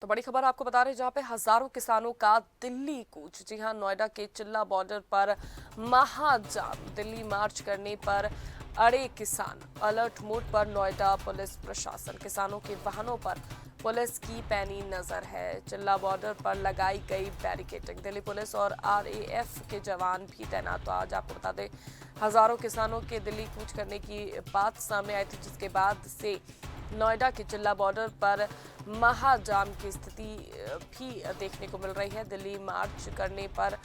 तो बड़ी खबर आपको बता रहे हैं जहां पे हजारों किसानों का दिल्ली कूच। जी हां, नोएडा के चिल्ला बॉर्डर पर महाजाम। दिल्ली मार्च करने पर अड़े किसान। अलर्ट मोड पर नोएडा पुलिस प्रशासन। किसानों के वाहनों पर पुलिस की पैनी नजर है। चिल्ला बॉर्डर पर लगाई गई बैरिकेडिंग। दिल्ली पुलिस और आरएएफ के जवान भी तैनात। तो आज आपको बता दें, हजारों किसानों के दिल्ली कूच करने की बात सामने आई थी, जिसके बाद से नोएडा के चिल्ला बॉर्डर पर महाजाम की स्थिति भी देखने को मिल रही है। दिल्ली मार्च करने पर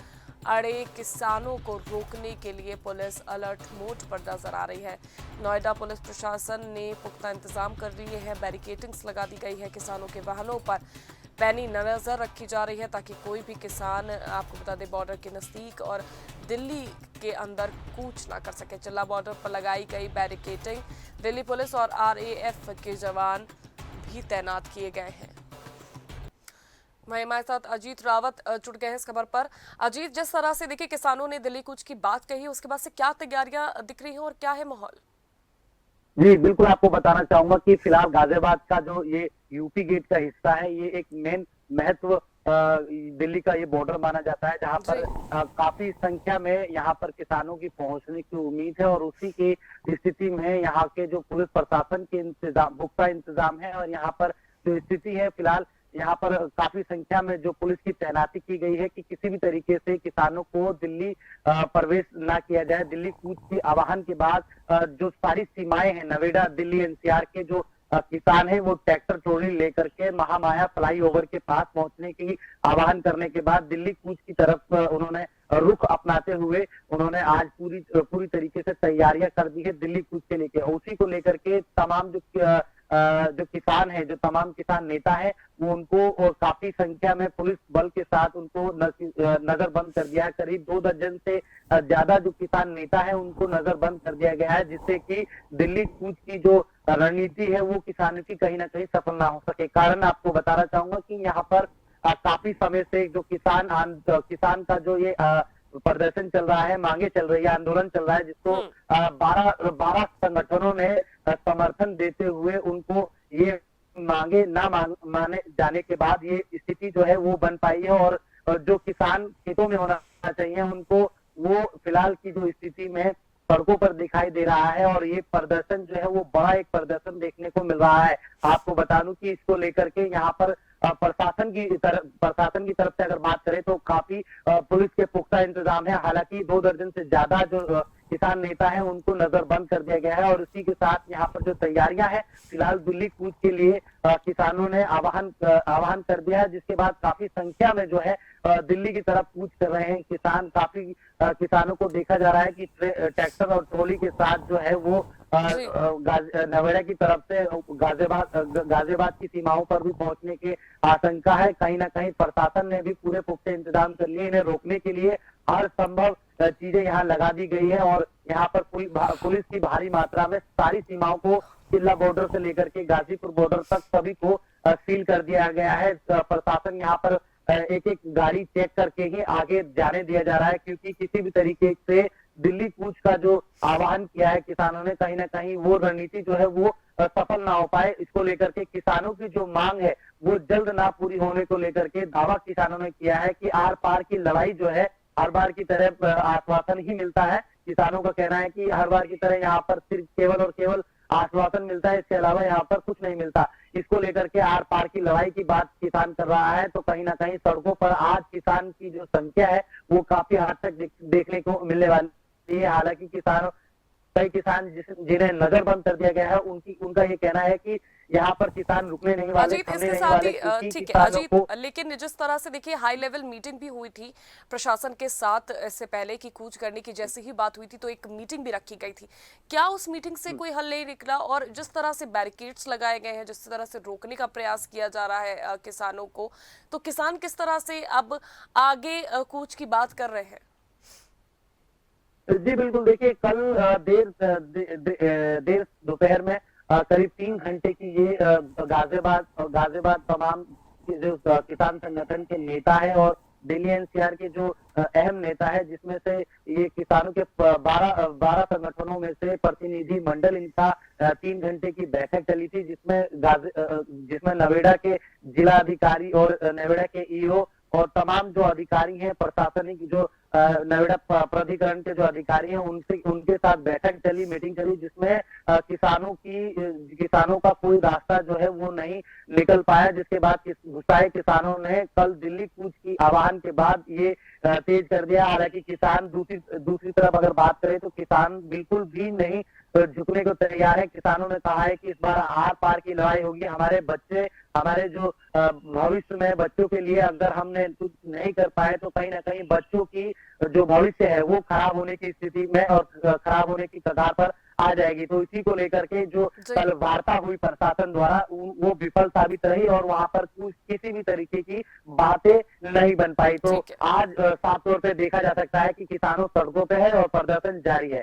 अड़े किसानों को रोकने के लिए पुलिस अलर्ट मोड पर नजर आ रही है। नोएडा पुलिस प्रशासन ने पुख्ता इंतजाम कर लिए हैं। बैरिकेडिंग्स लगा दी गई है। किसानों के वाहनों पर पैनी नजर रखी जा रही है ताकि कोई भी किसान, आपको बता दें, बॉर्डर के नजदीक और दिल्ली के अंदर कूच ना कर सके। चिल्ला बॉर्डर पर लगाई गई बैरिकेडिंग। दिल्ली पुलिस और आरएएफ के जवान भी तैनात किए गए हैं। वहीं हमारे साथ अजीत रावत जुड़ गए हैं इस खबर पर। अजीत, जिस तरह से देखिए किसानों ने दिल्ली कूच की बात कही, उसके बाद से क्या तैयारियां दिख रही हैं और क्या है माहौल? जी बिल्कुल, आपको बताना चाहूंगा कि फिलहाल गाजियाबाद का जो ये यूपी गेट का हिस्सा है, ये एक मेन महत्व दिल्ली का ये बॉर्डर माना जाता है, जहां पर जी। काफी संख्या में यहाँ पर किसानों की पहुंचने की उम्मीद है। और उसी की स्थिति में यहाँ के जो पुलिस प्रशासन के इंतजाम, पुख्ता इंतजाम है। और यहाँ पर जो स्थिति है फिलहाल, यहाँ पर काफी संख्या में जो पुलिस की तैनाती की गई है कि किसी भी तरीके से किसानों को दिल्ली प्रवेश ना किया जाए। दिल्ली कूच की आह्वान के बाद जो सारी सीमाएं हैं, नोएडा दिल्ली एनसीआर के जो किसान है, वो ट्रैक्टर ट्रॉली लेकर के महामाया फ्लाईओवर के पास पहुंचने की आह्वान करने के बाद दिल्ली कूच की तरफ उन्होंने रुख अपनाते हुए उन्होंने आज पूरी तरीके से तैयारियां कर दी है दिल्ली कूच के लेके। उसी को लेकर के तमाम जो किसान है, जो तमाम किसान नेता है, वो उनको और काफी संख्या में पुलिस बल के साथ उनको नजरबंद कर दिया है। करीब 2 दर्जन से ज्यादा जो किसान नेता है उनको नजरबंद कर दिया गया है, जिससे कि दिल्ली कूच की जो रणनीति है वो किसानों की कहीं ना कहीं सफल ना हो सके। कारण आपको बताना चाहूंगा कि यहाँ पर काफी समय से जो किसान का जो ये प्रदर्शन चल रहा है, मांगे चल रही है, आंदोलन चल रहा है, जिसको 12 संगठनों ने समर्थन देते हुए उनको ये मांगे ना माने जाने के बाद ये स्थिति जो है वो बन पाई है। और जो किसान खेतों में होना चाहिए उनको, वो फिलहाल की जो स्थिति में सड़कों पर दिखाई दे रहा है। और ये प्रदर्शन जो है वो बड़ा एक प्रदर्शन देखने को मिल रहा है। आपको बता दूं कि इसको लेकर के यहाँ पर प्रशासन की तरफ से अगर बात करें तो काफी पुलिस के पुख्ता इंतजाम है। हालांकि 2 दर्जन से ज्यादा जो किसान नेता है उनको नजरबंद कर दिया गया है। और इसी के साथ यहाँ पर जो तैयारियां हैं फिलहाल दिल्ली कूच के लिए किसानों ने आह्वान कर दिया है, जिसके बाद काफी संख्या में जो है दिल्ली की तरफ कूच कर रहे हैं किसान। काफी किसानों को देखा जा रहा है कि ट्रैक्टर और ट्रॉली के साथ जो है वो जी। नोएडा की तरफ से गाजियाबाद की सीमाओं पर भी पहुंचने की आशंका है। कहीं ना कहीं प्रशासन ने भी पूरे पुख्ते इंतजाम कर लिए। इन्हें रोकने के लिए हर संभव चीजें यहाँ लगा दी गई है। और यहाँ पर पुलिस की भारी मात्रा में सारी सीमाओं को, चिल्ला बॉर्डर से लेकर के गाजीपुर बॉर्डर तक सभी को सील कर दिया गया है। प्रशासन यहाँ पर एक एक गाड़ी चेक करके ही आगे जाने दिया जा रहा है, क्योंकि किसी भी तरीके से दिल्ली कूच का जो आह्वान किया है किसानों ने, कहीं ना कहीं वो रणनीति जो है वो सफल ना हो पाए। इसको लेकर के किसानों की जो मांग है वो जल्द ना पूरी होने को लेकर के दावा किसानों ने किया है कि आर पार की लड़ाई जो है हर बार की तरह आश्वासन ही मिलता है। किसानों का कहना है कि हर बार की तरह यहाँ पर सिर्फ केवल और केवल आश्वासन मिलता है, इसके अलावा यहाँ पर कुछ नहीं मिलता। इसको लेकर के आर पार की लड़ाई की बात किसान कर रहा है। तो कहीं ना कहीं सड़कों पर आज किसान की जो संख्या है वो काफी हद तक देखने को मिलने वाली है। हालांकि कई किसान जिन्हें नजरबंद कर दिया गया है, उनका ये कहना है कि यहाँ पर किसान रुकने नहीं वाले, अजीत, थमने इसके नहीं साथ वाले, ही क्योंकि ठीक है किसानों अजीत, को। लेकिन जिस तरह से देखिए हाई लेवल मीटिंग भी हुई थी प्रशासन के साथ इससे पहले कि कूच करने की जैसे ही बात हुई थी तो एक मीटिंग भी रखी गई थी। क्या उस मीटिंग से कोई हल नहीं निकला? और जिस तरह से बैरिकेड्स लगाए गए हैं, जिस तरह से रोकने का प्रयास किया जा रहा है किसानों को, तो किसान किस तरह से अब आगे कूच की बात कर रहे हैं? जी बिल्कुल, देखिए कल देर दोपहर में करीब 3 घंटे की ये गाजियाबाद तमाम जो किसान संगठन के नेता है और दिल्ली एनसीआर के जो अहम नेता है, जिसमें से ये किसानों के 12 संगठनों में से प्रतिनिधि मंडल इनका 3 घंटे की बैठक चली थी, जिसमें नोएडा के जिला अधिकारी और नोएडा के ईओ और तमाम जो अधिकारी हैं, प्रशासनिक जो नोएडा प्राधिकरण के जो अधिकारी हैं, उनके साथ बैठक चली, मीटिंग चली, जिसमें किसानों का कोई रास्ता जो है वो नहीं निकल पाया, जिसके बाद गुस्साए किसानों ने कल दिल्ली कूच की आह्वान के बाद ये तेज कर दिया। हालांकि किसान दूसरी तरफ अगर बात करें तो किसान बिल्कुल भी नहीं झुकने को तैयार है। किसानों ने कहा है कि इस बार आर पार की लड़ाई होगी, हमारे बच्चे, हमारे जो भविष्य में बच्चों के लिए अगर हमने कुछ नहीं कर पाए तो कहीं ना कहीं बच्चों की जो भविष्य है वो खराब होने की स्थिति में और खराब होने की कगार पर आ जाएगी। तो इसी को लेकर के जो कल वार्ता हुई प्रशासन द्वारा वो विफल साबित रही और वहां पर किसी भी तरीके की बातें नहीं बन पाई। तो आज साफ तौर पे देखा जा सकता है कि किसानों सड़कों पे है और प्रदर्शन जारी है।